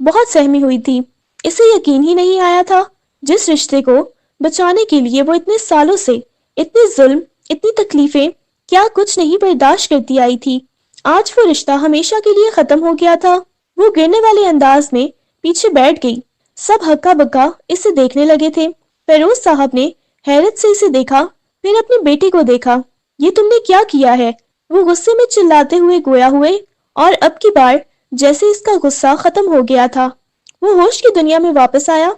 بہت سہمی ہوئی تھی۔ اسے یقین ہی نہیں آیا تھا جس رشتے کو بچانے کے لیے وہ اتنے سالوں سے اتنے ظلم، اتنی تکلیفیں، کیا کچھ نہیں برداشت کرتی آئی تھی، آج وہ رشتہ ہمیشہ کے لیے ختم ہو گیا تھا۔ وہ گرنے والے انداز میں پیچھے بیٹھ گئی۔ سب ہکا بکا اسے دیکھنے لگے تھے۔ فیروز صاحب نے حیرت سے اسے دیکھا، پھر اپنے بیٹے کو دیکھا۔ یہ تم نے کیا کیا ہے؟ وہ غصے میں چلاتے ہوئے گویا ہوئے، اور اب کی بار جیسے اس کا غصہ ختم ہو گیا تھا، وہ ہوش کی دنیا میں واپس آیا۔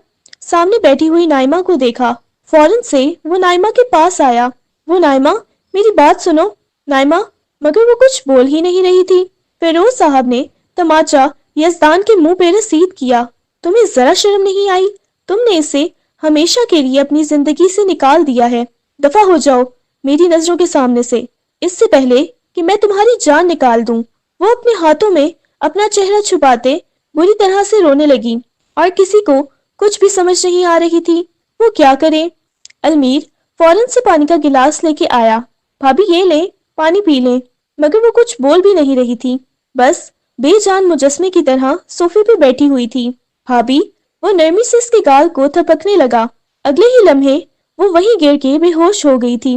سامنے بیٹھی ہوئی نائمہ کو دیکھا، فوراً سے وہ نائمہ کے پاس آیا۔ وہ نائمہ، میری بات سنو۔ نائمہ مگر وہ کچھ بول ہی نہیں رہی تھی۔ فیروز صاحب نے تماچا یزدان کے منہ پہ رسید کیا۔ تمہیں ذرا شرم نہیں آئی؟ تم نے اسے ہمیشہ کے لیے اپنی زندگی سے نکال دیا ہے۔ دفع ہو جاؤ میری نظروں کے سامنے سے، اس سے پہلے کہ میں تمہاری جان نکال دوں۔ وہ اپنے ہاتھوں میں اپنا چہرہ چھپاتے بری طرح سے رونے لگی، اور کسی کو کچھ بھی سمجھ نہیں آ رہی تھی وہ کیا کرے۔ المیر فوراً سے پانی کا گلاس لے کے آیا۔ بھابی یہ لیں، پانی پی لیں۔ مگر وہ کچھ بول بھی نہیں رہی تھی، بس بے جان مجسمے کی طرح صوفے پہ بیٹھی ہوئی تھی۔ بھابی، وہ نرمی سے اس کے گال کو تھپکنے لگا۔ اگلے ہی لمحے وہ وہیں گر کے بے ہوش ہو گئی تھی۔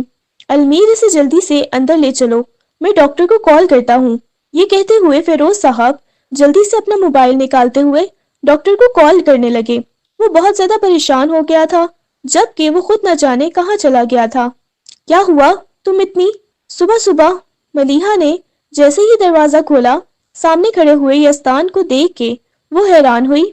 المیر، اسے جلدی سے اندر لے چلو، میں ڈاکٹر کو کال کرتا ہوں۔ یہ کہتے ہوئے فیروز صاحب جلدی سے اپنا موبائل نکالتے ہوئے ڈاکٹر کو کال کرنے لگے۔ وہ بہت زیادہ پریشان ہو گیا تھا، جبکہ وہ خود نہ جانے کہاں چلا گیا تھا۔ کیا ہوا؟ تم اتنی صبح صبح؟ ملیحہ نے جیسے ہی دروازہ کھولا، سامنے کھڑے ہوئے یزدان کو دیکھ کے وہ حیران ہوئی۔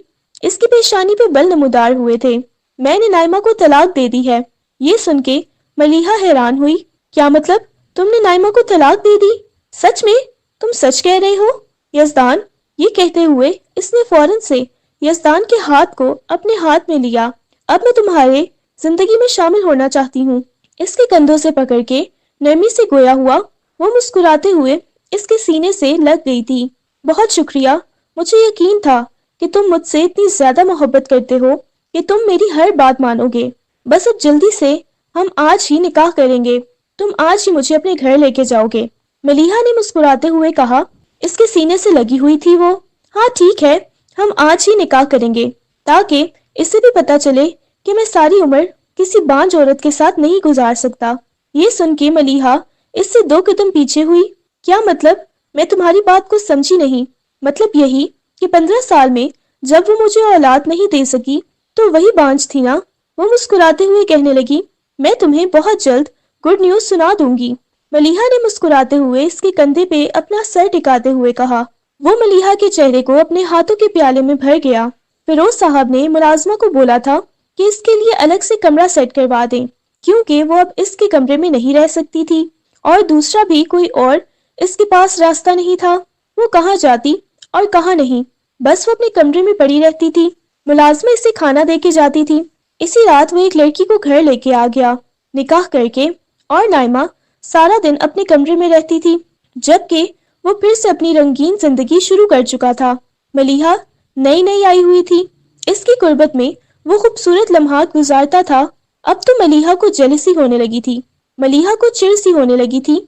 اس کی پیشانی پہ بل نمودار ہوئے تھے۔ میں نے نائمہ کو طلاق دے دی ہے۔ یہ سن کے ملیحہ حیران ہوئی۔ کیا مطلب؟ تم نے نائمہ کو طلاق دے دی؟ سچ میں؟ تم سچ کہہ رہے ہو؟ یزدان، یہ کہتے ہوئے اس نے فوراً سے یزدان کے ہاتھ کو اپنے ہاتھ میں لیا۔ اب میں تمہارے زندگی میں شامل ہونا چاہتی ہوں۔ اس کے کندھوں سے پکڑ کے نرمی سے گویا ہوا، وہ مسکراتے ہوئے اس کے سینے سے لگ گئی تھی۔ بہت شکریہ، مجھے یقین تھا کہ تم مجھ سے اتنی زیادہ محبت کرتے ہو کہ تم میری ہر بات مانو گے۔ بس اب جلدی سے ہم آج ہی نکاح کریں گے۔ تم آج ہی مجھے اپنے گھر لے کے جاؤ گے۔ ملیحہ نے مسکراتے ہوئے کہا۔ اس کے سینے سے لگی ہوئی تھی وہ۔ ہاں ٹھیک ہے، ہم آج ہی نکاح کریں گے، تاکہ اسے بھی پتا چلے کہ میں ساری عمر کسی بانجھ عورت کے ساتھ نہیں گزار سکتا۔ یہ سن کے ملیحہ اس سے 2 قدم پیچھے ہوئی۔ کیا مطلب؟ میں تمہاری بات کو سمجھی نہیں۔ مطلب یہی کہ 15 سال میں جب وہ مجھے اولاد نہیں دے سکی تو وہی بانجھ تھی نا؟ وہ مسکراتے ہوئے کہنے لگی، میں تمہیں بہت جلد گڈ نیوز سنا دوں گی۔ ملیحہ نے مسکراتے ہوئے اس کے کندھے پہ اپنا سر ٹکاتے ہوئے کہا۔ وہ ملیحہ کے چہرے کو اپنے ہاتھوں کے پیالے میں بھر گیا۔ فیروز صاحب نے ملازمہ کو بولا تھا کہ اس کے لیے الگ سے کمرہ سیٹ کروا دیں، کیونکہ وہ اب اس کے کمرے میں نہیں رہ سکتی تھی، اور دوسرا بھی کوئی اور اس کے پاس راستہ نہیں تھا۔ وہ کہاں جاتی اور کہاں نہیں، بس وہ اپنے کمرے میں پڑی رہتی تھی۔ ملازمہ اسے کھانا دے کے جاتی تھی۔ اسی رات وہ ایک لڑکی کو گھر لے کے آ گیا نکاح کر کے، اور نائمہ سارا دن اپنے کمرے میں رہتی تھی، جبکہ وہ پھر سے اپنی رنگین زندگی شروع کر چکا تھا۔ ملیحہ نئی نئی آئی ہوئی تھی، اس کی قربت میں وہ خوبصورت لمحات گزارتا تھا۔ اب تو ملیحہ کو جیلسی ہونے لگی تھی، ملیحہ کو چڑ سی ہونے لگی تھی۔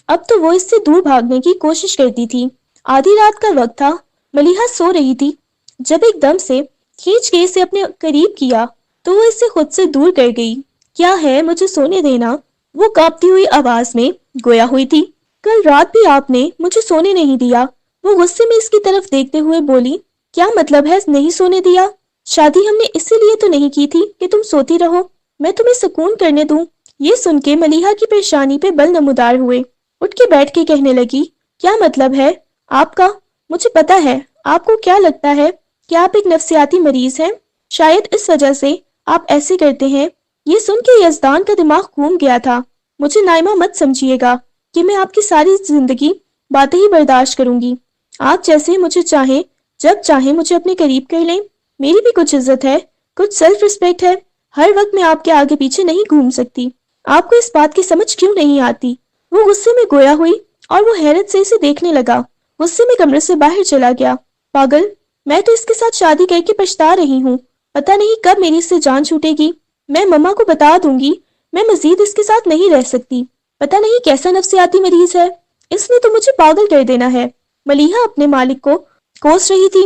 اب تو وہ اس سے دور بھاگنے کی کوشش کرتی تھی۔ آدھی رات کا وقت تھا، ملیحہ سو رہی تھی، جب ایک دم سے کھینچ کے اسے اپنے قریب کیا تو وہ اس سے خود سے دور کر گئی۔ کیا ہے؟ مجھے سونے دینا، وہ کانپتی ہوئی آواز میں گویا ہوئی تھی۔ کل رات بھی آپ نے مجھے سونے نہیں دیا، وہ غصے میں اس کی طرف دیکھتے ہوئے بولی۔ کیا مطلب ہے نہیں سونے دیا؟ شادی ہم نے اسی لیے تو نہیں کی تھی کہ تم سوتی رہو، میں تمہیں سکون کرنے دوں۔ یہ سن کے ملیحہ کی پریشانی پہ بل نمودار ہوئے، اٹھ کے بیٹھ کے کہنے لگی، کیا مطلب ہے آپ کا؟ مجھے پتا ہے آپ کو کیا لگتا ہے کہ آپ ایک نفسیاتی مریض ہیں، شاید اس وجہ سے آپ ایسے کرتے ہیں۔ یہ سن کے یزدان کا دماغ گھوم گیا تھا۔ مجھے نائمہ مت سمجھیے گا کہ میں آپ کی ساری زندگی باتیں ہی برداشت کروں گی۔ آپ جیسے مجھے چاہیں، جب چاہیں مجھے اپنے قریب کر لیں۔ میری بھی کچھ عزت ہے، کچھ سیلف رسپیکٹ ہے۔ ہر وقت میں آپ کے آگے پیچھے نہیں گھوم سکتی۔ آپ کو اس بات کی سمجھ کیوں نہیں آتی؟ وہ غصے میں گویا ہوئی اور وہ حیرت سے اسے دیکھنے لگا۔ غصے میں کمرے سے باہر چلا گیا۔ پاگل، میں تو اس کے ساتھ شادی کر کے پچھتا رہی ہوں، پتہ نہیں کب میری اس سے جان چھوٹے گی۔ میں مما کو بتا دوں گی، میں مزید اس کے ساتھ نہیں رہ سکتی۔ پتہ نہیں کیسا نفسیاتی مریض ہے، اس نے تو مجھے پاگل کر دینا ہے۔ ملیحہ اپنے مالک کو کوس رہی تھی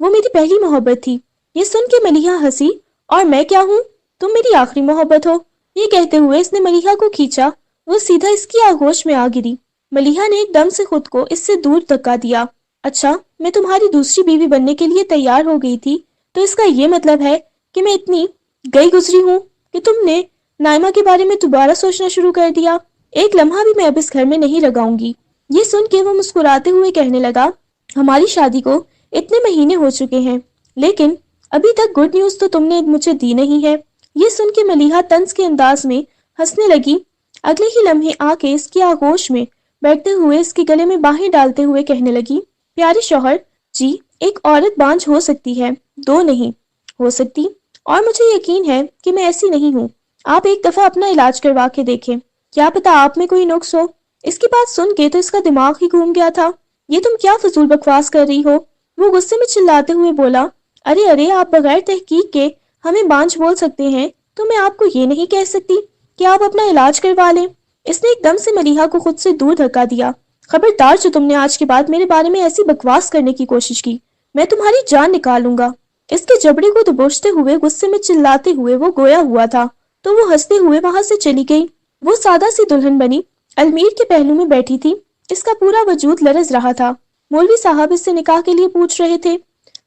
وہ میری پہلی محبت تھی۔ یہ سن کے ملیحہ ہنسی، اور میں کیا ہوں؟ تم میری آخری محبت ہو۔ یہ کہتے ہوئے اس نے ملیحہ کو کھینچا، وہ سیدھا اس کی آغوش میں آ گری۔ ملیحہ نے ایک دم سے خود کو اس سے دور دھکا دیا۔ اچھا، میں تمہاری دوسری بیوی بننے کے لیے تیار ہو گئی تھی، تو اس کا یہ مطلب ہے کہ میں اتنی گئی گزری ہوں کہ تم نے نائمہ کے بارے میں دوبارہ سوچنا شروع کر دیا؟ ایک لمحہ بھی میں اب اس گھر میں نہیں لگاؤں گی۔ یہ سن کے وہ مسکراتے ہوئے کہنے لگا، ہماری شادی کو اتنے مہینے ہو چکے ہیں، لیکن ابھی تک گڈ نیوز تو تم نے مجھے دی نہیں ہے۔ یہ سن کے ملیحہ طنز کے انداز میں ہنسنے لگی۔ اگلے ہی لمحے آ کے اس کی آغوش میں بیٹھتے ہوئے اس کے گلے میں باہیں ڈالتے ہوئے کہنے لگی، پیارے شوہر جی، ایک عورت بانجھ ہو سکتی ہے، دو نہیں ہو سکتی، اور مجھے یقین ہے کہ میں ایسی نہیں ہوں۔ آپ ایک دفعہ اپنا علاج کروا کے دیکھیں، کیا پتا آپ میں کوئی نقص ہو۔ اس کی بات سن کے تو اس کا دماغ ہی گھوم گیا تھا۔ یہ تم کیا فضول بکواس کر رہی ہو؟ وہ غصے میں چلاتے ہوئے بولا، ارے آپ بغیر تحقیق کے ہمیں بانجھ بول سکتے ہیں، تو میں آپ کو یہ نہیں کہہ سکتی کہ آپ اپنا علاج کروا لیں۔ اس نے ایک دم سے ملیحہ کو خود سے دور دھکا دیا۔ خبردار جو تم نے آج کے بعد میرے بارے میں ایسی بکواس کرنے کی کوشش کی، میں تمہاری جان نکالوں گا۔ اس کے جبڑے کو دبوچتے ہوئے غصے میں چلاتے ہوئے وہ گویا ہوا تھا، تو وہ ہنستے ہوئے وہاں سے چلی گئی۔ وہ سادہ سی دلہن بنی المیر کے پہلو میں بیٹھی تھی، اس کا پورا وجود لرز رہا تھا۔ مولوی صاحب اس سے نکاح کے لیے پوچھ رہے تھے۔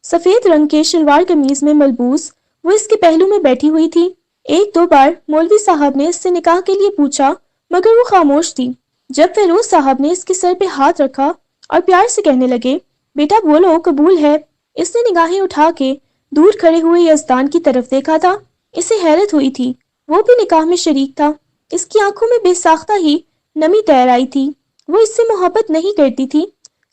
سفید رنگ کے شلوار قمیض میں ملبوس وہ اس کے پہلو میں بیٹھی ہوئی تھی۔ ایک دو بار مولوی صاحب نے اس سے نکاح کے لیے پوچھا، مگر وہ خاموش تھی۔ جب فیروز صاحب نے اس کے سر پہ ہاتھ رکھا اور پیار سے کہنے لگے، بیٹا بولو، قبول ہے، اس نے نگاہیں اٹھا کے دور کھڑے ہوئے یزدان کی طرف دیکھا تھا۔ اسے حیرت ہوئی تھی، وہ بھی نکاح میں شریک تھا۔ اس کی آنکھوں میں بے ساختہ ہی نمی تیر آئی تھی۔ وہ اس سے محبت نہیں کرتی تھی،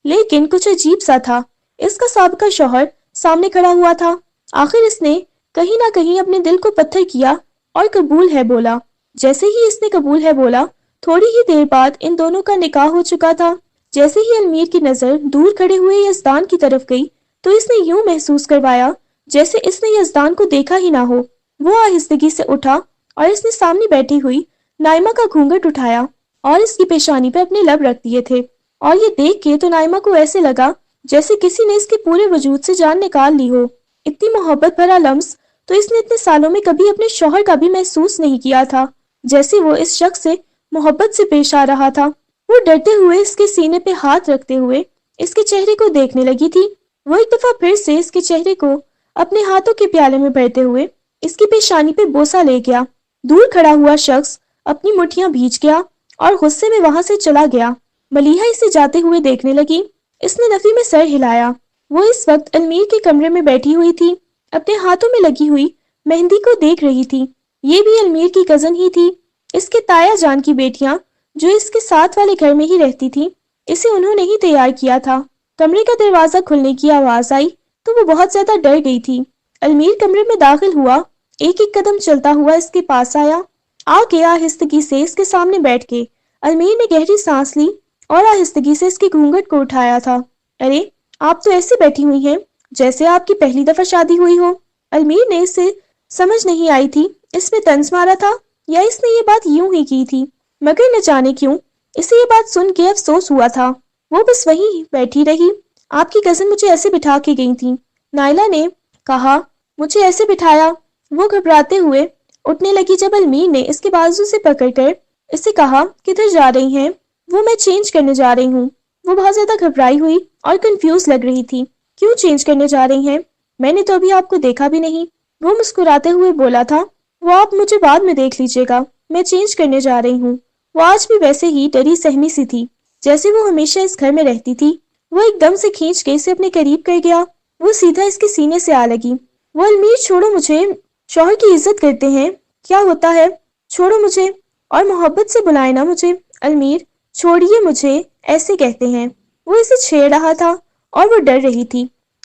لیکن کچھ عجیب سا تھا۔ اس کا سابقہ شوہر سامنے کھڑا ہوا تھا۔ آخر اس نے کہیں نہ کہیں اپنے دل کو پتھر کیا اور قبول ہے بولا۔ جیسے ہی اس نے قبول ہے بولا، تھوڑی ہی دیر بعد ان دونوں کا نکاح ہو چکا تھا۔ جیسے ہی المیر کی نظر دور کھڑے ہوئے یزدان کی طرف گئی، تو اس نے یوں محسوس کروایا جیسے اس نے یزدان کو دیکھا ہی نہ ہو۔ وہ آہستگی سے اٹھا اور اس نے سامنے بیٹھی ہوئی نائمہ کا گھونگھٹ اٹھایا اور اس کی پیشانی پہ اپنے لب رکھ دیے تھے، اور یہ دیکھ کے تو نائمہ کو ایسے لگا جیسے کسی نے اس کے پورے وجود سے جان نکال لی ہو۔ اتنی محبت بھرا لمس تو اس نے اتنے سالوں میں کبھی اپنے شوہر کا بھی محسوس نہیں کیا تھا۔ جیسے وہ اس شخص سے محبت سے پیش آ رہا تھا۔ وہ ڈرتے ہوئے اس کے سینے پہ ہاتھ رکھتے ہوئے اس کے چہرے کو دیکھنے لگی تھی۔ وہ ایک دفعہ پھر سے اس کے چہرے کو اپنے ہاتھوں کے پیالے میں بھرتے ہوئے اس کی پیشانی پہ بوسہ لے گیا۔ دور کھڑا ہوا شخص اپنی مٹھیاں بھیج گیا اور غصے میں وہاں سے چلا گیا۔ ملیحہ اسے جاتے ہوئے دیکھنے لگی۔ اس نے نفی میں سر ہلایا۔ وہ اس وقت المیر کے کمرے میں بیٹھی ہوئی تھی، اپنے ہاتھوں میں لگی ہوئی مہندی کو دیکھ رہی تھی۔ یہ بھی المیر کی کزن ہی تھی، اس کے تایا جان کی بیٹیاں جو اس کے ساتھ والے گھر میں ہی رہتی تھی۔ اسے انہوں نے ہی تیار کیا تھا۔ کمرے کا دروازہ کھلنے کی آواز آئی تو وہ بہت زیادہ ڈر گئی تھی۔ المیر کمرے میں داخل ہوا، ایک ایک قدم چلتا ہوا اس کے پاس آیا، آ کے آہستگی سے اس کے سامنے بیٹھ کے المیر نے گہری سانس لی اور آہستگی سے اس کے گھونگھٹ کو اٹھایا تھا۔ ارے آپ تو ایسے بیٹھی ہوئی ہیں جیسے آپ کی پہلی دفعہ شادی ہوئی ہو۔ المیر نے اسے سمجھ نہیں آئی تھی اس میں طنز مارا تھا یا اس نے یہ بات یوں ہی کی تھی، مگر نہ جانے کیوں اسے یہ بات سن کے افسوس ہوا تھا۔ وہ بس وہیں بیٹھی رہی۔ آپ کی کزن مجھے ایسے بٹھا کے گئی تھی، نائلہ نے کہا، مجھے ایسے بٹھایا۔ وہ گھبراتے ہوئے اٹھنے لگی جب المیر نے اس کے بازو سے پکڑ کر اسے کہا، کدھر جا رہی ہیں؟ وہ میں چینج کرنے جا رہی ہوں۔ وہ بہت زیادہ گھبرائی ہوئی اور کنفیوز لگ رہی تھی۔ کیوں چینج کرنے جا رہی ہیں؟ میں نے تو ابھی آپ کو دیکھا بھی نہیں۔ وہ مسکراتے ہوئے بولا تھا، وہ آپ مجھے بعد میں دیکھ لیجیے گا، میں چینج کرنے جا رہی ہوں۔ وہ آج بھی ویسے ہی ڈری سہمی سی تھی جیسے وہ ہمیشہ اس گھر میں رہتی تھی۔ وہ ایک دم سے کھینچ کے اسے اپنے قریب کر گیا۔ وہ سیدھا اس کے سینے سے آ لگی۔ وہ، المیر چھوڑو مجھے، شوہر کی عزت کرتے ہیں، کیا ہوتا ہے؟ چھوڑو مجھے، اور محبت سے بلائے نا مجھے، المیر چھوڑیے مجھے، ایسے کہتے ہیں۔ وہ اسے چھیڑ رہا تھا اور وہ ڈر رہی تھی۔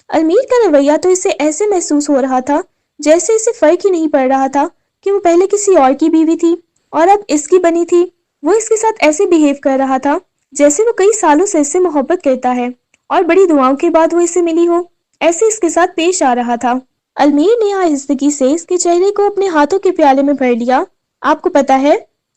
المیر کا رویہ تو اسے ایسے محسوس ہو رہا تھا جیسے اسے فرق ہی نہیں پڑ رہا تھا کہ وہ پہلے کسی اور کی بیوی تھی اور اب اس کی بنی تھی۔ وہ اس کے ساتھ ایسے بیہیو کر رہا تھا جیسے وہ کئی سالوں سے اس سے محبت کرتا ہے اور بڑی دعاؤں کے بعد وہ اسے ملی ہو، ایسے اس کے ساتھ پیش آ رہا تھا۔ المیر نے آہستگی سے اس کے چہرے کو اپنے ہاتھوں کے پیالے میں بھر لیا۔ آپ کو پتا ہے،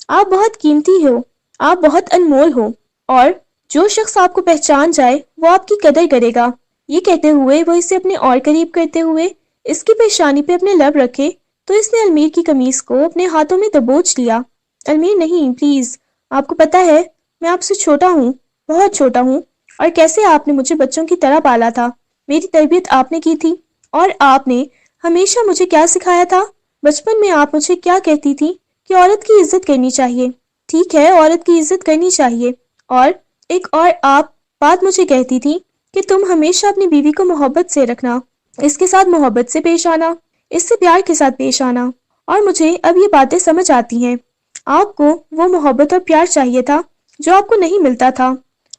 آپ بہت قیمتی ہو، آپ بہت انمول ہو، اور جو شخص آپ کو پہچان جائے وہ آپ کی قدر کرے گا۔ یہ کہتے ہوئے وہ اسے اپنے اور قریب کرتے ہوئے اس کی پیشانی پہ اپنے لب رکھے تو اس نے المیر کی قمیص کو اپنے ہاتھوں میں دبوچ لیا۔ المیر نہیں، پلیز، آپ کو پتا ہے میں آپ سے چھوٹا ہوں، بہت چھوٹا ہوں، اور کیسے آپ نے مجھے بچوں کی طرح پالا تھا، میری تربیت آپ نے کی تھی، اور آپ نے ہمیشہ مجھے کیا سکھایا تھا؟ بچپن میں آپ مجھے کیا کہتی تھی کہ عورت کی عزت کرنی چاہیے۔ ٹھیک ہے، عورت کی عزت کرنی چاہیے، اور ایک اور آپ بات مجھے کہتی تھی کہ تم ہمیشہ اپنی بیوی کو محبت سے رکھنا، اس کے ساتھ محبت سے پیش آنا، اس سے پیار کے ساتھ پیش آنا، اور مجھے اب یہ باتیں سمجھ آتی ہیں۔ آپ کو وہ محبت اور پیار چاہیے تھا جو آپ کو نہیں ملتا تھا،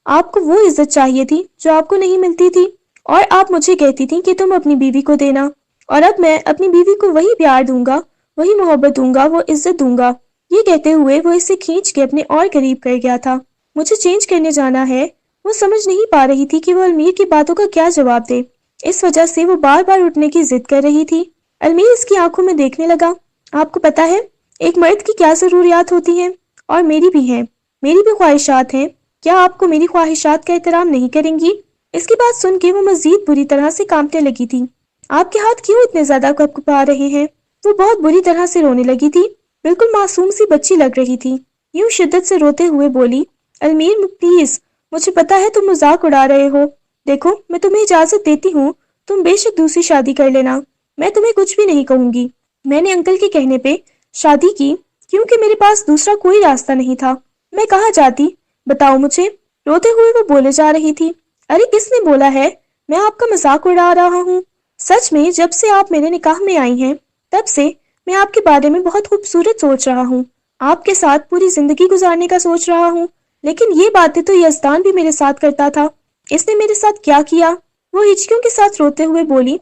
آپ کو وہ عزت چاہیے تھی جو آپ کو نہیں ملتی تھی، اور آپ مجھے کہتی تھی کہ تم اپنی بیوی کو دینا، اور اب میں اپنی بیوی کو وہی پیار دوں گا، وہی محبت دوں گا، وہ عزت دوں گا۔ یہ کہتے ہوئے وہ اسے کھینچ کے اپنے اور قریب کر گیا تھا۔ مجھے چینج کرنے جانا ہے۔ وہ سمجھ نہیں پا رہی تھی کہ وہ المیر کی باتوں کا کیا جواب دے، اس وجہ سے وہ بار بار اٹھنے کی ضد کر رہی تھی۔ المیر اس کی آنکھوں میں دیکھنے لگا۔ آپ کو پتا ہے ایک مرد کی کیا ضروریات ہوتی ہیں، اور میری بھی ہیں، میری بھی خواہشات ہیں، کیا آپ کو میری خواہشات کا احترام نہیں کریں گی؟ اس کی بات سن کے وہ مزید بری طرح سے کانپنے لگی تھی۔ آپ کے ہاتھ کیوں اتنے زیادہ کپکپا رہے ہیں؟ وہ بہت بری طرح سے رونے لگی تھی، بالکل معصوم سی بچی لگ رہی تھی۔ یوں شدت سے روتے ہوئے بولی، المیر پلیز، مجھے پتا ہے تم مذاق اڑا رہے ہو، دیکھو میں تمہیں اجازت دیتی ہوں، تم بے شک دوسری شادی کر لینا، میں تمہیں کچھ بھی نہیں کہوں گی۔ میں نے انکل کے کہنے پہ شادی کی کیونکہ میرے پاس دوسرا کوئی راستہ نہیں تھا، میں کہاں جاتی؟ بتاؤ مجھے۔ روتے ہوئے وہ بولے جا رہی تھی، ارے کس نے بولا ہے میں آپ کا مذاق اڑا رہا ہوں؟ سچ میں جب سے آپ میرے نکاح میں آئی ہیں تب سے میں آپ کے بارے میں بہت خوبصورت سوچ رہا ہوں، آپ کے ساتھ پوری زندگی گزارنے کا سوچ رہا ہوں، لیکن یہ باتیں تو یزدان بھی میرے ساتھ کرتا تھا، اس نے میرے ساتھ کیا کیا؟ وہ ہچکیوں کے ساتھ روتے ہوئے بولی،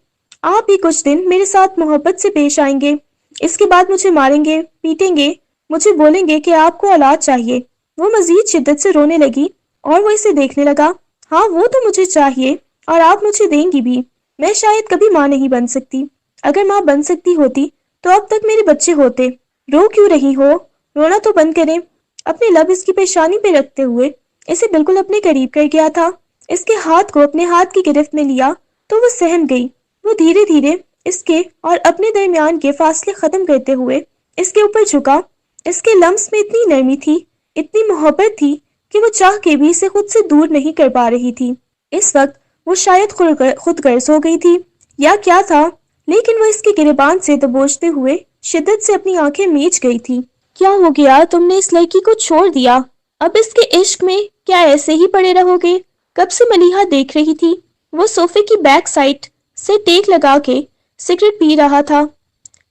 آپ بھی کچھ دن میرے ساتھ محبت سے پیش آئیں گے، اس کے بعد مجھے ماریں گے، پیٹیں گے، مجھے بولیں گے کہ آپ کو اولاد چاہیے۔ وہ مزید شدت سے رونے لگی اور وہ اسے دیکھنے لگا۔ ہاں وہ تو مجھے چاہیے اور آپ مجھے دیں گی بھی، میں شاید کبھی ماں نہیں بن سکتی، اگر ماں بن سکتی ہوتی تو اب تک میرے بچے ہوتے۔ رو کیوں رہی ہو؟ رونا تو بند کریں۔ اپنے لب اس کی پیشانی پہ رکھتے ہوئے اسے بالکل اپنے قریب کر گیا تھا، اس کے ہاتھ کو اپنے ہاتھ کی گرفت میں لیا تو وہ سہم گئی۔ وہ دھیرے دھیرے اس کے اور اپنے درمیان کے فاصلے ختم کرتے ہوئے اس کے اوپر جھکا۔ اس کے لمس میں اتنی نرمی تھی، اتنی محبت تھی کہ وہ چاہ کے بھی اسے خود سے دور نہیں کر پا رہی تھی۔ اس وقت وہ شاید خود غرض ہو گئی تھی یا کیا تھا، لیکن وہ اس کے گریبان سے دبوچتے ہوئے شدت سے اپنی آنکھیں میچ گئی تھی۔ کیا ہو گیا؟ تم نے اس لڑکی کو چھوڑ دیا؟ اب اس کے عشق میں کیا ایسے ہی پڑے رہو گے؟ کب سے ملیحہ دیکھ رہی تھی، وہ صوفے کی بیک سائڈ سے ٹیک لگا کے سگریٹ پی رہا تھا۔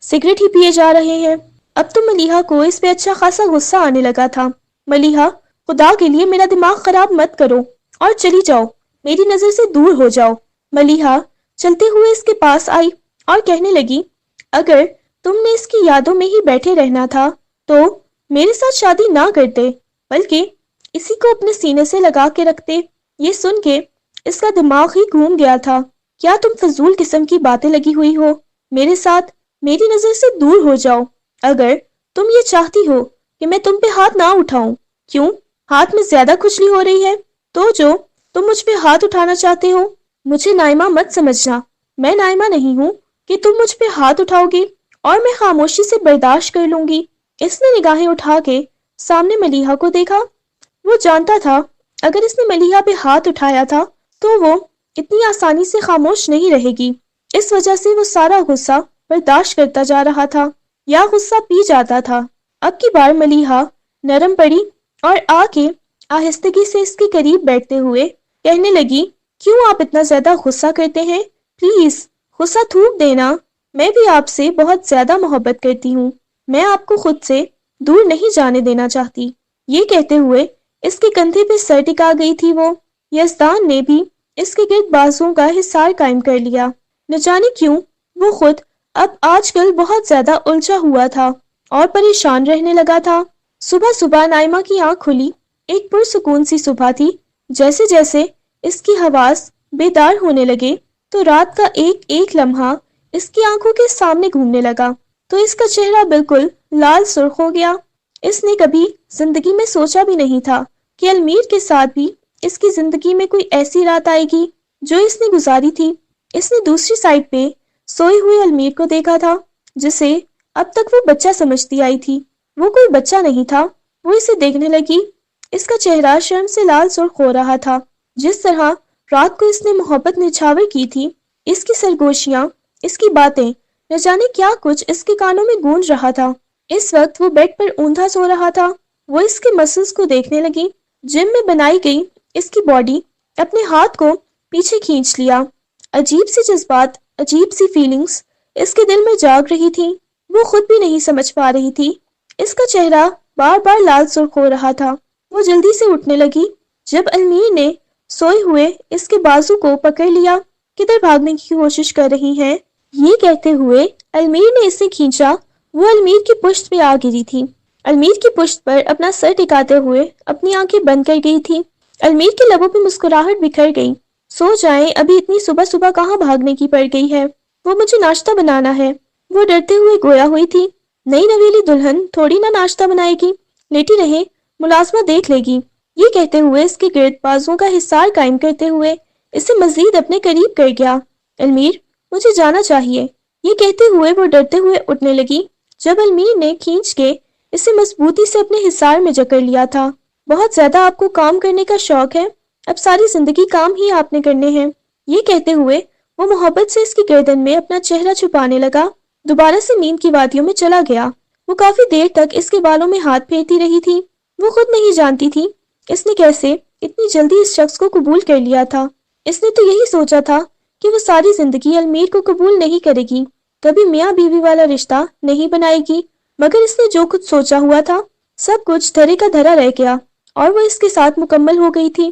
سگریٹ ہی پیے جا رہے ہیں۔ اب تو ملیحہ کو اس پہ اچھا خاصا غصہ آنے لگا تھا۔ ملیحہ، خدا کے لیے میرا دماغ خراب مت کرو اور چلی جاؤ، میری نظر سے دور ہو جاؤ۔ ملیحہ چلتے ہوئے اس کے پاس آئی اور کہنے لگی، اگر تم نے اس کی یادوں میں ہی بیٹھے رہنا تھا تو میرے ساتھ شادی نہ کرتے، بلکہ اسی کو اپنے سینے سے لگا کے رکھتے۔ یہ سن کے اس کا دماغ ہی گھوم گیا تھا۔ کیا تم فضول قسم کی باتیں لگی ہوئی ہو؟ میرے ساتھ میری نظر سے دور ہو جاؤ۔ اگر تم یہ چاہتی ہو کہ میں تم پہ ہاتھ نہ اٹھاؤں، کیوں؟ ہاتھ میں زیادہ کھجلی ہو رہی ہے تو جو تم مجھ پہ ہاتھ اٹھانا چاہتے ہو؟ مجھے نائمہ مت سمجھنا، میں نائمہ نہیں ہوں کہ تم مجھ پہ ہاتھ اٹھاؤ گی اور میں خاموشی سے برداشت کر لوں گی۔ اس نے نگاہیں اٹھا کے سامنے ملیحہ کو دیکھا۔ وہ جانتا تھا اگر اس نے ملیحہ پہ ہاتھ اٹھایا تھا تو وہ اتنی آسانی سے خاموش نہیں رہے گی، اس وجہ سے وہ سارا غصہ برداشت کرتا جا رہا تھا یا غصہ پی جاتا تھا۔ اب کی بار ملیحہ نرم پڑی اور آ کے آہستگی سے اس کے قریب بیٹھتے ہوئے کہنے لگی، کیوں آپ اتنا زیادہ غصہ کرتے ہیں؟ پلیز غصہ تھوک دینا، میں بھی آپ سے بہت زیادہ محبت کرتی ہوں، میں آپ کو خود سے دور نہیں جانے دینا چاہتی۔ یہ کہتے ہوئے اس کے کندھے پہ سر ٹکا گئی تھی وہ۔ یزدان نے بھی اس کے گرد بازوؤں کا حصار قائم کر لیا۔ نہ جانے کیوں وہ خود اب آج کل بہت زیادہ الجھا ہوا تھا اور پریشان رہنے لگا تھا۔ صبح صبح نائمہ کی آنکھ کھلی، ایک پرسکون سی صبح تھی۔ جیسے جیسے اس کی حواس بیدار ہونے لگے تو رات کا ایک ایک لمحہ اس کی آنکھوں کے سامنے گھومنے لگا تو اس کا چہرہ بالکل لال سرخ ہو گیا۔ اس نے کبھی زندگی میں سوچا بھی نہیں تھا کہ المیر کے ساتھ بھی اس کی زندگی میں کوئی ایسی رات آئے گی جو اس نے گزاری تھی۔ اس نے دوسری سائڈ پہ سوئی ہوئی المیر کو دیکھا تھا، جسے اب تک وہ بچہ سمجھتی آئی تھی۔ وہ کوئی بچہ نہیں تھا۔ وہ اسے دیکھنے لگی۔ اس کا چہرہ شرم سے لال سرخ ہو رہا تھا۔ جس طرح رات کو اس نے محبت نچھاور کی تھی، اس کی سرگوشیاں، اس کی باتیں، نہ جانے کیا کچھ اس کے کانوں میں گونج رہا تھا۔ اس وقت وہ بیڈ پر اوندا سو رہا تھا۔ وہ اس کے مسلز کو دیکھنے لگی۔ جم میں بنائی گئی اس کی باڈی اپنے ہاتھ کو پیچھے کھینچ لیا۔ عجیب سی جذبات، عجیب سی فیلنگز اس کے دل میں جاگ رہی تھی۔ وہ خود بھی نہیں سمجھ پا رہی تھی۔ اس کا چہرہ بار بار لال سرخ ہو رہا تھا۔ وہ جلدی سے اٹھنے لگی۔ جب المیر نے سوئے ہوئے اس کے بازو کو پکڑ لیا۔ کدھر بھاگنے کی کوشش کر رہی ہیں؟ یہ کہتے ہوئے المیر نے اسے کھینچا۔ وہ المیر کی پشت پہ آ گری تھی۔ المیر کی پشت پر اپنا سر ٹکاتے ہوئے اپنی آنکھیں بند کر گئی تھی۔ المیر کے لبوں پہ مسکراہٹ بکھر گئی۔ سو جائیں، ابھی اتنی صبح صبح کہاں بھاگنے کی پڑ گئی ہے؟ وہ مجھے ناشتہ بنانا ہے۔ وہ ڈرتے ہوئے گویا ہوئی تھی۔ نئی نویلی دلہن تھوڑی نہ ناشتہ بنائے گی، لیٹی رہے، ملازمہ دیکھ لے گی۔ یہ کہتے ہوئے اس کے گرد بازوؤں کا حصار قائم کرتے ہوئے اسے مزید اپنے قریب کر گیا۔ المیر، مجھے جانا چاہیے۔ یہ کہتے ہوئے وہ ڈرتے ہوئے اٹھنے لگی۔ جب المیر نے کھینچ کے اسے مضبوطی سے اپنے حصار میں جکڑ لیا تھا۔ بہت زیادہ آپ کو کام کرنے کا شوق ہے، اب ساری زندگی کام ہی آپ نے کرنے ہیں۔ یہ کہتے ہوئے وہ محبت سے اس کی گردن میں اپنا چہرہ چھپانے لگا۔ دوبارہ سے نیند کی وادیوں میں چلا گیا۔ وہ کافی دیر تک اس کے بالوں میں ہاتھ پھیرتی رہی تھی۔ وہ خود نہیں جانتی تھی اس نے کیسے اتنی جلدی اس شخص کو قبول کر لیا تھا۔ اس نے تو یہی سوچا تھا کہ وہ ساری زندگی المیر کو قبول نہیں کرے گی، کبھی میاں بیوی والا رشتہ نہیں بنائے گی، مگر اس نے جو کچھ سوچا ہوا تھا سب کچھ دھرے کا دھرا رہ گیا، اور وہ اس کے ساتھ مکمل ہو گئی تھی۔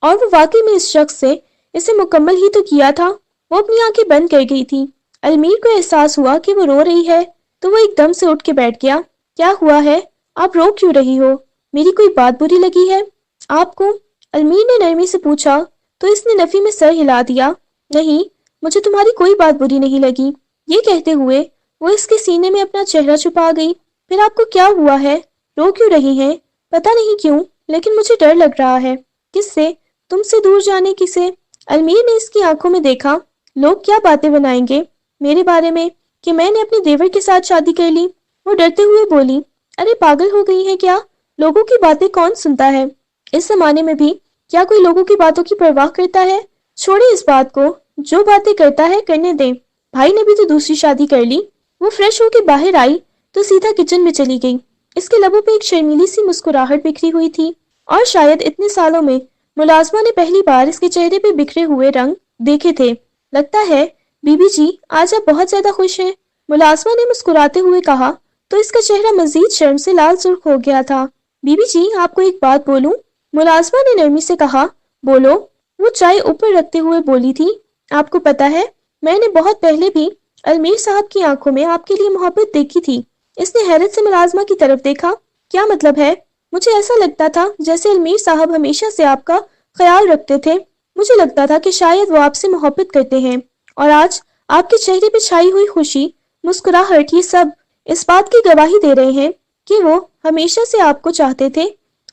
اور وہ واقعی میں اس شخص سے اسے مکمل ہی تو کیا تھا۔ وہ اپنی آنکھیں بند کر گئی تھی۔ المیر کو احساس ہوا کہ وہ رو رہی ہے تو وہ ایک دم سے اٹھ کے بیٹھ گیا۔ کیا ہوا ہے؟ آپ رو کیوں رہی ہو؟ میری کوئی بات بری لگی ہے آپ کو؟ المیر نے نرمی سے پوچھا تو اس نے نفی میں سر ہلا دیا۔ نہیں، مجھے تمہاری کوئی بات بری نہیں لگی۔ یہ کہتے ہوئے وہ اس کے سینے میں اپنا چہرہ چھپا گئی۔ پھر آپ کو کیا ہوا ہے؟ رو کیوں رہی ہیں؟ پتہ نہیں کیوں، لیکن مجھے ڈر لگ رہا ہے۔ کس سے؟ تم سے دور جانے کی سے؟ المیر نے اس کی آنکھوں میں دیکھا۔ لوگ کیا باتیں بنائیں گے میرے بارے میں کہ میں نے اپنے دیور کے ساتھ شادی کر لی؟ وہ ڈرتے ہوئے بولی۔ ارے پاگل ہو گئی ہے کیا؟ لوگوں کی باتیں کون سنتا ہے؟ اس زمانے میں بھی کیا کوئی لوگوں کی باتوں کی پرواہ کرتا ہے؟ چھوڑے اس بات کو، جو باتیں کرتا ہے کرنے دیں۔ بھائی نے بھی تو دوسری شادی کر لی۔ وہ فریش ہو کے باہر آئی تو سیدھا کچن میں چلی گئی۔ اس کے لبوں پہ ایک شرمیلی سی مسکراہٹ بکھری ہوئی تھی، اور شاید اتنے سالوں میں ملازمہ نے پہلی بار اس کے چہرے پہ بکھرے ہوئے رنگ دیکھے تھے۔ لگتا ہے بی بی جی آج آپ بہت زیادہ خوش ہیں، ملازمہ نے مسکراتے ہوئے کہا تو اس کا چہرہ مزید شرم سے لال سرخ ہو گیا تھا۔ بی بی جی آپ کو ایک بات بولوں؟ ملازمہ نے نرمی سے کہا۔ بولو۔ وہ چائے اوپر رکھتے ہوئے بولی تھی۔ آپ کو پتا ہے میں نے بہت پہلے بھی المیر صاحب کی آنکھوں میں آپ کے لیے محبت دیکھی تھی۔ اس نے حیرت سے ملازمہ کی طرف دیکھا۔ کیا مطلب ہے؟ مجھے ایسا لگتا تھا جیسے المیر صاحب ہمیشہ سے آپ کا خیال رکھتے تھے۔ مجھے لگتا تھا کہ شاید وہ آپ سے محبت کرتے ہیں، اور آج آپ کے چہرے پہ چھائی ہوئی خوشی، مسکراہٹ، یہ سب اس بات کی گواہی دے رہے ہیں کہ وہ ہمیشہ سے آپ کو چاہتے تھے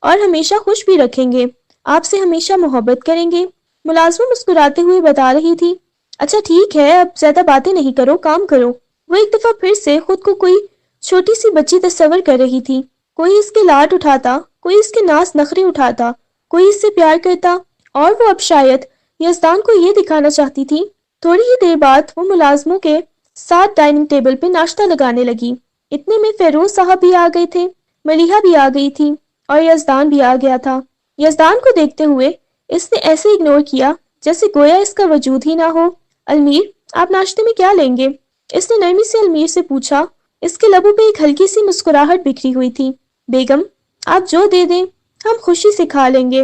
اور ہمیشہ خوش بھی رکھیں گے، آپ سے ہمیشہ محبت کریں گے۔ ملازمہ مسکراتے ہوئے بتا رہی تھی۔ اچھا ٹھیک ہے، اب زیادہ باتیں نہیں کرو، کام کرو۔ وہ ایک دفعہ پھر سے خود کو کوئی چھوٹی سی بچی تصور کر رہی تھی۔ کوئی اس کے لاڈ اٹھاتا، کوئی اس کے ناز نخرے اٹھاتا، کوئی اس سے پیار کرتا، اور وہ اب شاید یزدان کو یہ دکھانا چاہتی تھی۔ تھوڑی ہی دیر بعد وہ ملازموں کے ساتھ ڈائننگ ٹیبل پہ ناشتہ لگانے لگی۔ اتنے میں فیروز صاحب بھی آ گئے تھے، ملیحہ بھی آ گئی تھی، اور یزدان بھی آ گیا تھا۔ یزدان کو دیکھتے ہوئے اس نے ایسے اگنور کیا جیسے گویا اس کا وجود ہی نہ ہو۔ المیر، آپ ناشتے میں کیا لیں گے؟ اس نے نرمی سے المیر سے پوچھا۔ اس کے لبوں پہ ایک ہلکی سی مسکراہٹ بکھری ہوئی تھی۔ بیگم، آپ جو دے دیں ہم خوشی سے کھا لیں گے۔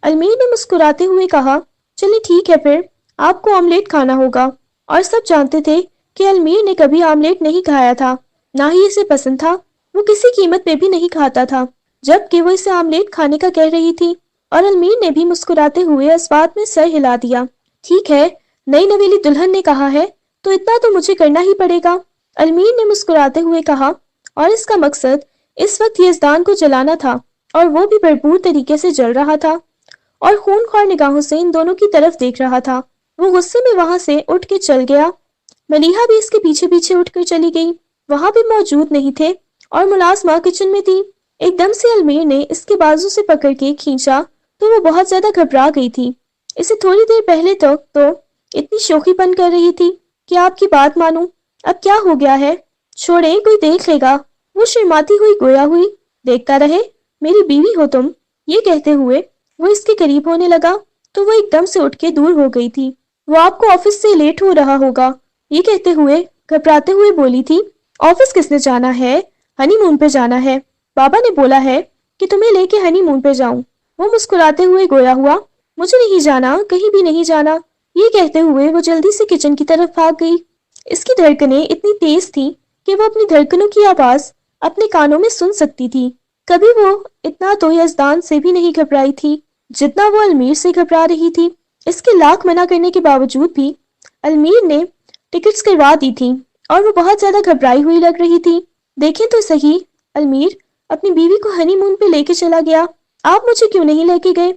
المیر نے مسکراتے ہوئے کہا۔ چلے ٹھیک ہے، پھر آپ کو آملیٹ کھانا ہوگا۔ اور سب جانتے تھے کہ المیر نے کبھی آملیٹ نہیں کھایا تھا، نہ ہی اسے پسند تھا، وہ کسی قیمت پہ بھی نہیں کھاتا تھا، جبکہ وہ اسے آملیٹ کھانے کا کہہ رہی تھی، اور المیر نے بھی مسکراتے ہوئے اس بات میں سر ہلا دیا۔ ٹھیک ہے، نئی نویلی دلہن نے کہا ہے تو اتنا تو مجھے کرنا ہی پڑے گا، المیر نے مسکراتے ہوئے کہا، اور اس کا مقصد اس وقت یزدان کو جلانا تھا، اور وہ بھی بھرپور طریقے سے جل رہا تھا، اور خون خوار نگاہوں سے ان دونوں کی طرف دیکھ رہا تھا۔ وہ غصے میں وہاں سے اٹھ کے چل گیا۔ ملیحہ بھی اس کے پیچھے پیچھے اٹھ کر چلی گئی۔ وہاں بھی موجود نہیں تھے اور ملازمہ کچن میں تھی۔ ایک دم سے المیر نے اس کے بازو سے پکڑ کے کھینچا تو وہ بہت زیادہ گھبرا گئی تھی۔ اسے تھوڑی دیر پہلے تک تو اتنی شوخی پن کر رہی تھی کہ آپ کی بات مانوں، اب کیا ہو گیا ہے؟ چھوڑیں، کوئی دیکھ لے گا۔ وہ شرماتی ہوئی گویا ہوئی، دیکھتا رہے، میری بیوی ہو تم۔ یہ کہتے ہوئے وہ اس کے قریب ہونے لگا تو وہ ایک دم سے اٹھ کے دور ہو گئی تھی۔ وہ آپ کو آفس سے لیٹ ہو رہا ہوگا، یہ کہتے ہوئے گھبراتے ہوئے بولی تھی۔ آفس کس نے جانا ہے؟ ہنی مون پہ جانا ہے، بابا نے بولا ہے کہ تمہیں لے کے ہنی مون پہ جاؤں۔ وہ مسکراتے ہوئے گویا ہوا، مجھے نہیں جانا، کہیں بھی نہیں جانا۔ یہ کہتے ہوئے وہ جلدی سے کچن کی طرف بھاگ گئی۔ اس کی دھڑکنیں اتنی تیز تھی کہ وہ اپنی دھڑکنوں کی آواز اپنے کانوں میں سن سکتی تھی۔ کبھی وہ اتنا تو یزدان سے بھی نہیں گھبرائی تھی جتنا وہ المیر سے گھبرا رہی تھی۔ اس کے لاکھ منع کرنے کے باوجود بھی المیر نے ٹکٹس کروا دی تھی اور وہ بہت زیادہ گھبرائی ہوئی لگ رہی تھی۔ دیکھیں تو صحیح، المیر اپنی بیوی کو ہنی مون پہ لے کے چلا گیا، آپ مجھے کیوں نہیں لے کے گئے؟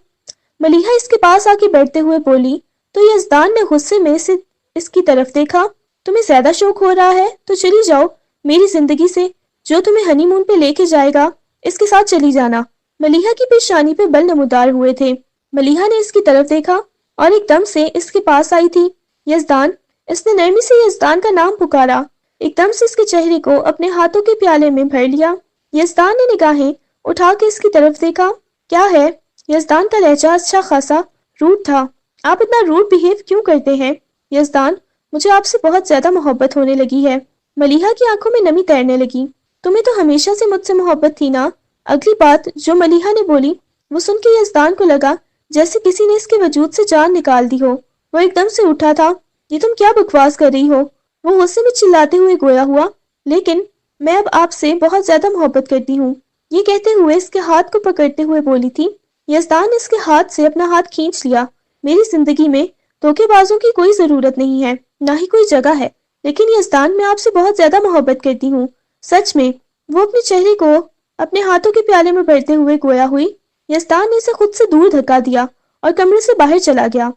ملیحہ اس کے پاس آ کے بیٹھتے ہوئے بولی تو یزدان نے غصے میں سے اس کی طرف دیکھا۔ تمہیں زیادہ شوق ہو رہا ہے تو چلی جاؤ میری زندگی سے، جو تمہیں ہنی مون پہ لے کے جائے گا اس کے ساتھ چلی جانا۔ ملیحہ کی پیشانی پہ بل نمودار ہوئے تھے۔ ملیحہ نے اس کی طرف دیکھا اور ایک دم سے اس کے پاس آئی تھی۔ یزدان، اس نے نرمی سے یزدان کا نام پکارا، ایک دم سے اس کے چہرے کو اپنے ہاتھوں کے پیالے میں بھر لیا۔ یزدان نے نگاہیں اٹھا کے اس کی طرف دیکھا۔ کیا ہے؟ یزدان کا لہجہ اچھا خاصا روڈ تھا۔ آپ اتنا روڈ بیہیو کیوں کرتے ہیں؟ یزدان، مجھے آپ سے بہت زیادہ محبت ہونے لگی ہے۔ ملیحہ کی آنکھوں میں نمی تیرنے لگی۔ تمہیں تو ہمیشہ سے مجھ سے محبت تھی نا؟ اگلی بات جو ملیحہ نے بولی وہ سن کے یزدان کو لگا جیسے کسی نے اس کے وجود سے جان نکال دی ہو۔ وہ ایک دم سے اٹھا تھا۔ یہ تم کیا بکواس کر رہی ہو؟ وہ غصے میں چلاتے ہوئے گویا ہوا، لیکن میں اب آپ سے بہت زیادہ محبت کرتی ہوں، یہ کہتے ہوئے اس کے ہاتھ کو پکڑتے ہوئے بولی تھی۔ یزدان نے اس کے ہاتھ سے اپنا ہاتھ کھینچ لیا۔ میری زندگی میں دھوکے بازوں کی کوئی ضرورت نہیں ہے، نہ ہی کوئی جگہ ہے، لیکن یزدان میں آپ سے بہت زیادہ محبت کرتی ہوں، سچ میں۔ وہ اپنے چہرے کو اپنے ہاتھوں کے پیالے میں بھرتے ہوئے گویا ہوئی۔ یزدان نے اسے خود سے دور دھکا دیا اور کمرے سے باہر چلا گیا،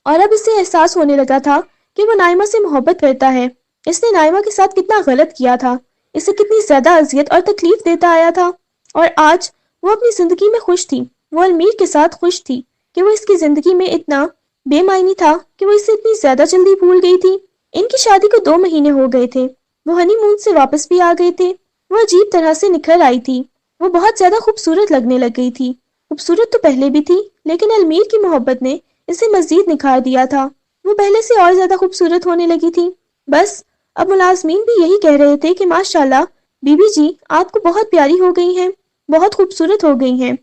اور اب اسے احساس ہونے لگا تھا کہ وہ نائمہ سے محبت کرتا ہے۔ اس نے نائمہ کے ساتھ کتنا غلط کیا تھا، اسے کتنی زیادہ اذیت اور تکلیف دیتا آیا تھا، اور آج وہ اپنی زندگی میں خوش تھی۔ وہ المیر کے ساتھ خوش تھی کہ وہ اس کی زندگی میں اتنا بے معنی تھا کہ وہ اسے اتنی زیادہ جلدی بھول گئی تھی۔ ان کی شادی کو 2 مہینے ہو گئے تھے، وہ ہنی مون سے واپس بھی آ گئے تھے۔ وہ عجیب طرح سے نکھر آئی تھی، وہ بہت زیادہ خوبصورت لگنے لگ گئی تھی۔ خوبصورت تو پہلے بھی تھی، لیکن المیر کی محبت نے اسے مزید نکھار دیا تھا، وہ پہلے سے اور زیادہ خوبصورت ہونے لگی تھی۔ بس اب ملازمین بھی یہی کہہ رہے تھے کہ ماشاءاللہ بی بی جی آپ کو بہت پیاری ہو گئی ہیں، بہت خوبصورت ہو گئی ہیں،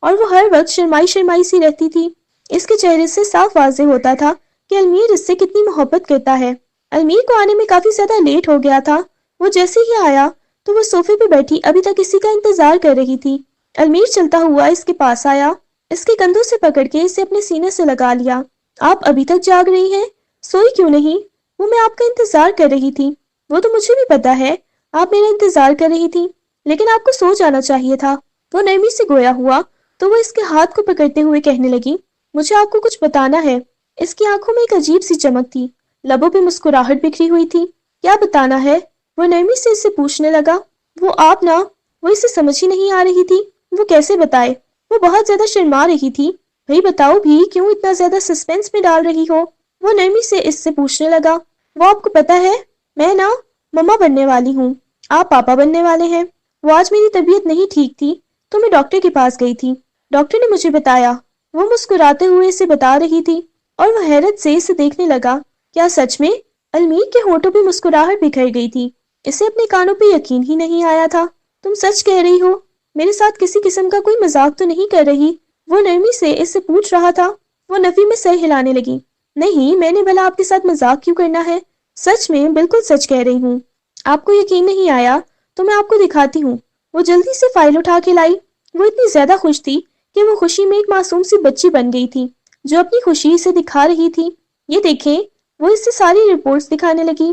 اور وہ ہر وقت شرمائی شرمائی سی رہتی تھی۔ اس کے چہرے سے صاف واضح ہوتا تھا کہ المیر اس سے کتنی محبت کرتا ہے۔ المیر کو آنے میں کافی زیادہ لیٹ ہو گیا تھا۔ وہ جیسے ہی آیا تو وہ صوفے پہ بیٹھی ابھی تک کسی کا انتظار کر رہی تھی۔ المیر چلتا ہوا اس کے پاس آیا، اس کے کندھوں سے پکڑ کے اسے اپنے سینے سے لگا لیا۔ آپ ابھی تک جاگ رہی ہیں؟ سوئی کیوں نہیں؟ وہ میں آپ کا انتظار کر رہی تھی۔ وہ تو مجھے بھی پتا ہے آپ میرا انتظار کر رہی تھی، لیکن آپ کو سو جانا چاہیے تھا۔ وہ نرمی سے گویا ہوا تو وہ اس کے ہاتھ کو پکڑتے ہوئے کہنے لگی، مجھے آپ کو کچھ بتانا ہے۔ اس کی آنکھوں میں ایک عجیب سی چمک تھی، لبوں پہ مسکراہٹ بکھری ہوئی تھی۔ کیا بتانا ہے؟ وہ نرمی سے اس سے پوچھنے لگا۔ وہ آپ نہ، وہ اسے سمجھ ہی نہیں آ رہی تھی، وہ کیسے بتائے؟ وہ بہت زیادہ شرما رہی تھی۔ بھئی بتاؤ بھی، کیوں اتنا زیادہ سسپینس میں ڈال رہی ہو؟ وہ نرمی سے اس سے پوچھنے لگا۔ وہ آپ کو پتا ہے میں نا مما بننے والی ہوں، آپ پاپا بننے والے ہیں۔ وہ آج میری طبیعت نہیں ٹھیک تھی تو میں ڈاکٹر کے پاس گئی تھی، ڈاکٹر نے مجھے بتایا۔ وہ مسکراتے ہوئے اسے بتا رہی تھی اور وہ حیرت سے اسے دیکھنے لگا۔ کیا سچ میں؟ المیر کے ہونٹوں پہ مسکراہٹ بکھر گئی تھی، اسے اپنے کانوں پہ یقین ہی نہیں آیا تھا۔ تم سچ کہہ رہی ہو؟ میرے ساتھ کسی قسم کا کوئی مذاق تو نہیں کر رہی؟ وہ نرمی سے اس سے پوچھ رہا تھا۔ وہ نفی میں سر ہلانے لگی۔ نہیں، میں نے بھلا آپ کے ساتھ مذاق کیوں کرنا ہے، سچ میں بالکل سچ کہہ رہی ہوں۔ آپ کو یقین نہیں آیا تو میں آپ کو دکھاتی ہوں۔ وہ جلدی سے فائل اٹھا کے لائی۔ وہ اتنی زیادہ خوش تھی کہ وہ خوشی میں ایک معصوم سی بچی بن گئی تھی جو اپنی خوشی اسے دکھا رہی تھی۔ یہ دیکھیں، وہ اس سے ساری رپورٹس دکھانے لگی۔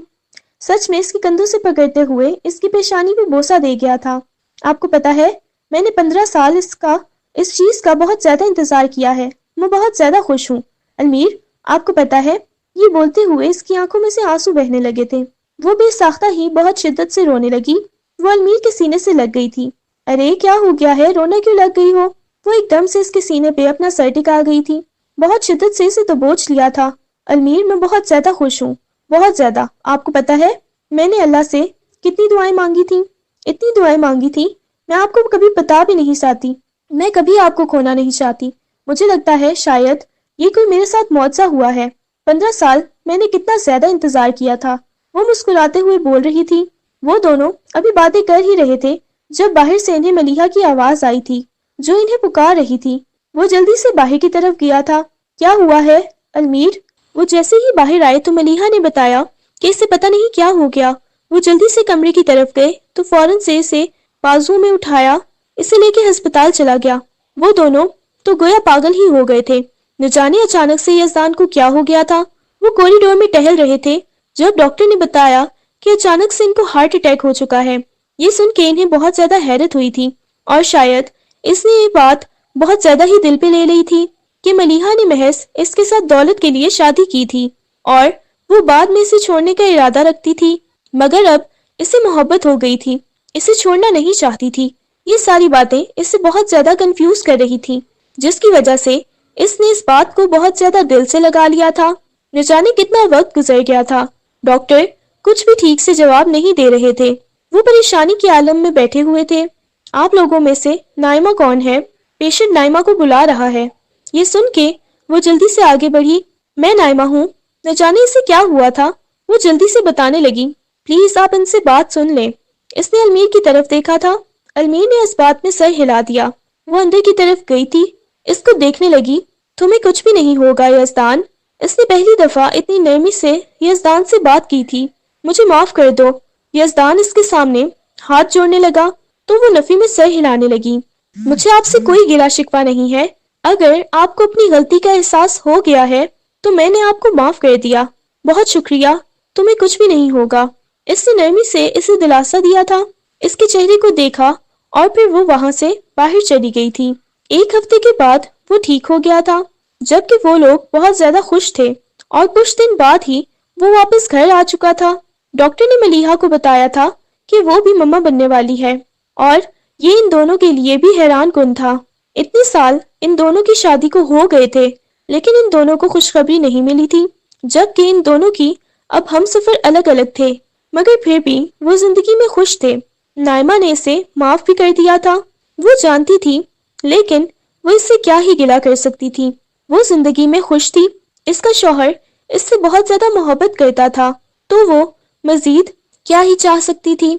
سچ میں اس کے کندھوں سے پکڑتے ہوئے اس کی پیشانی پہ بوسہ دے گیا تھا۔ آپ کو پتا ہے میں نے 15 سال اس چیز کا بہت زیادہ انتظار کیا ہے، میں بہت زیادہ خوش ہوں۔ المیر، آپ کو پتا ہے یہ بولتے ہوئے اس کی آنکھوں میں سے آنسو بہنے لگے تھے۔ وہ بے ساختہ ہی بہت شدت سے رونے لگی۔ وہ المیر کے سینے سے لگ گئی تھی۔ ارے کیا ہو گیا ہے، رونا کیوں لگ گئی ہو؟ وہ ایک دم سے اس کے سینے پہ اپنا سر ٹکا گئی تھی۔ بہت شدت سے اسے دبوچ لیا تھا۔ المیر، میں بہت زیادہ خوش ہوں، بہت زیادہ۔ آپ کو پتا ہے میں نے اللہ سے کتنی دعائیں مانگی تھی، اتنی دعائیں مانگی تھی، میں آپ کو کبھی بتا بھی نہیں چاہتی۔ میں کبھی آپ کو کھونا نہیں چاہتی۔ مجھے لگتا ہے شاید یہ کوئی میرے ساتھ معجزہ ہوا ہے۔ 15 سال میں نے کتنا زیادہ انتظار کیا تھا۔ وہ مسکراتے ہوئے بول رہی تھی۔ وہ دونوں ابھی باتیں کر ہی رہے تھے جب باہر سے انہیں ملیحہ کی آواز آئی تھی جو انہیں پکار رہی تھی۔ وہ جلدی سے باہر کی طرف گیا تھا۔ کیا ہوا ہے المیر؟ وہ جیسے ہی باہر آئے تو ملیحہ نے بتایا کہ اسے پتہ نہیں کیا ہو گیا۔ وہ جلدی سے کمرے کی طرف گئے تو فوراً سے اسے بازو میں اٹھایا، اسے لے کے ہسپتال چلا گیا۔ وہ دونوں تو گویا پاگل ہی ہو گئے تھے۔ نہ جانے اچانک سے یزدان کو کیا ہو گیا تھا۔ وہ کوریڈور میں ٹہل رہے تھے جب ڈاکٹر نے بتایا کہ اچانک سے ان کو ہارٹ اٹیک ہو چکا ہے۔ یہ سن کے انہیں بہت زیادہ حیرت ہوئی تھی، اور شاید اس نے یہ بات بہت زیادہ ہی دل پہ لے لی تھی کہ ملیحہ نے محض اس کے ساتھ دولت کے لیے شادی کی تھی اور وہ بعد میں اسے چھوڑنے کا ارادہ رکھتی تھی، مگر اب اسے محبت ہو گئی تھی، اسے چھوڑنا نہیں چاہتی تھی۔ یہ ساری باتیں اسے بہت زیادہ کنفیوز کر رہی تھی، جس کی وجہ سے اس نے اس بات کو بہت زیادہ دل سے لگا لیا تھا۔ نہ جانے کتنا وقت گزر گیا تھا، ڈاکٹر کچھ بھی ٹھیک سے جواب نہیں دے رہے تھے۔ وہ پریشانی کے عالم میں بیٹھے ہوئے تھے۔ آپ لوگوں میں سے نائمہ کون ہے؟ پیشنٹ نائمہ کو بلا رہا ہے۔ یہ سن کے وہ جلدی سے آگے بڑھی۔ میں نائمہ ہوں، نہ جانے اسے کیا ہوا تھا۔ وہ جلدی سے بتانے لگی، پلیز آپ ان سے بات سن لیں۔ اس نے المیر کی طرف دیکھا تھا۔ المیر نے اس بات میں سر ہلا دیا۔ وہ اندر کی طرف گئی تھی، اس کو دیکھنے لگی۔ تمہیں کچھ بھی نہیں ہوگا یزدان۔ اس نے پہلی دفعہ اتنی نرمی سے یزدان سے بات کی تھی۔ مجھے معاف کر دو۔ یزدان اس کے سامنے ہاتھ جوڑنے لگا تو وہ نفی میں سر ہلانے لگی۔ مجھے آپ سے کوئی گلہ شکوہ نہیں ہے۔ اگر آپ کو اپنی غلطی کا احساس ہو گیا ہے تو میں نے آپ کو معاف کر دیا۔ بہت شکریہ، تمہیں کچھ بھی نہیں ہوگا۔ اس نے نرمی سے اسے دلاسا دیا تھا۔ اس کے چہرے کو دیکھا اور پھر وہ وہاں سے باہر چلی گئی تھی۔ ایک ہفتے کے بعد وہ ٹھیک ہو گیا تھا، جبکہ وہ لوگ بہت زیادہ خوش تھے، اور کچھ دن بعد ہی وہ واپس گھر آ چکا تھا۔ ڈاکٹر نے ملیحہ کو بتایا تھا کہ وہ بھی مما بننے والی ہے، اور یہ ان دونوں کے لیے بھی حیران کن تھا۔ اتنے سال ان دونوں کی شادی کو ہو گئے تھے، لیکن ان دونوں کو خوشخبری نہیں ملی تھی، جبکہ ان دونوں کی اب ہم سفر الگ الگ تھے، مگر پھر بھی وہ زندگی میں خوش تھے۔ نائمہ نے اسے معاف بھی کر دیا تھا، وہ جانتی تھی، لیکن وہ اس سے کیا ہی گلہ کر سکتی تھی۔ وہ زندگی میں خوش تھی، اس کا شوہر اس سے بہت زیادہ محبت کرتا تھا، تو وہ مزید کیا ہی چاہ سکتی تھی۔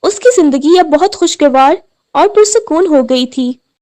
اس کی زندگی اب بہت خوشگوار اور پرسکون ہو گئی تھی۔